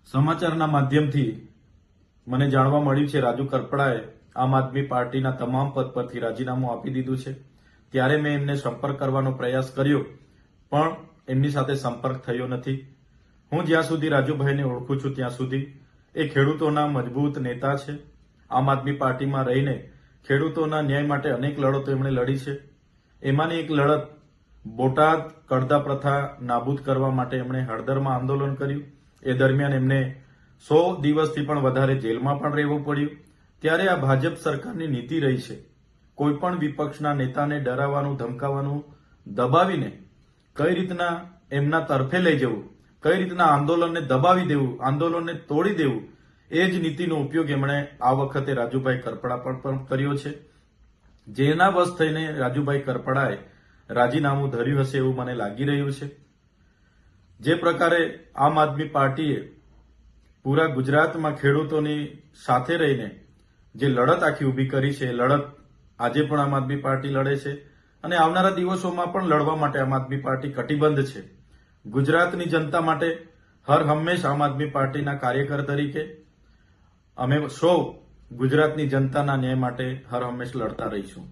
સમાચારના માધ્યમથી મને જાણવા મળ્યું છે રાજુ કરપડાએ આમ આદમી પાર્ટીના તમામ પદ પરથી રાજીનામું આપી દીધું છે। ત્યારે મેં એમને સંપર્ક કરવાનો પ્રયાસ કર્યો પણ એમની સાથે સંપર્ક થયો નથી। હું જ્યાં સુધી રાજુભાઈને ઓળખું છું ત્યાં સુધી એ ખેડૂતોના મજબૂત નેતા છે। આમ આદમી પાર્ટીમાં રહીને ખેડૂતોના ન્યાય માટે અનેક લડતો એમણે લડી છે। એમાંની એક લડત બોટાદ કડદા પ્રથા નાબૂદ કરવા માટે એમણે હળદરમાં આંદોલન કર્યું। એ દરમિયાન એમને 100 દિવસથી પણ વધારે જેલમાં પણ રહેવું પડ્યું। ત્યારે આ ભાજપ સરકારની નીતિ રહી છે કોઈ પણ વિપક્ષના નેતાને ડરાવવાનું, ધમકાવવાનું, દબાવીને કઈ રીતના એમના તરફે લઈ જવું, કઈ રીતના આંદોલનને દબાવી દેવું, આંદોલનને તોડી દેવું, એ જ નીતિનો ઉપયોગ એમણે આ વખતે રાજુભાઈ કરપડા પણ કર્યો છે। જેના વશ થઈને રાજુભાઈ કરપડાએ રાજીનામું ધર્યું હશે એવું મને લાગી રહ્યું છે। જે પ્રકારે આમ આદમી પાર્ટીએ પૂરા ગુજરાતમાં ખેડૂતોની સાથે રહીને જે લડત આખી ઊભી કરી છે, લડત આજે પણ આમ આદમી પાર્ટી લડે છે અને આવનારા દિવસોમાં પણ લડવા માટે આમ આદમી પાર્ટી કટિબદ્ધ છે। ગુજરાતની જનતા માટે હર હંમેશ આમ આદમી પાર્ટીના કાર્યકર તરીકે અમે સૌ ગુજરાતની જનતાના ન્યાય માટે હર હંમેશ લડતા રહીશું।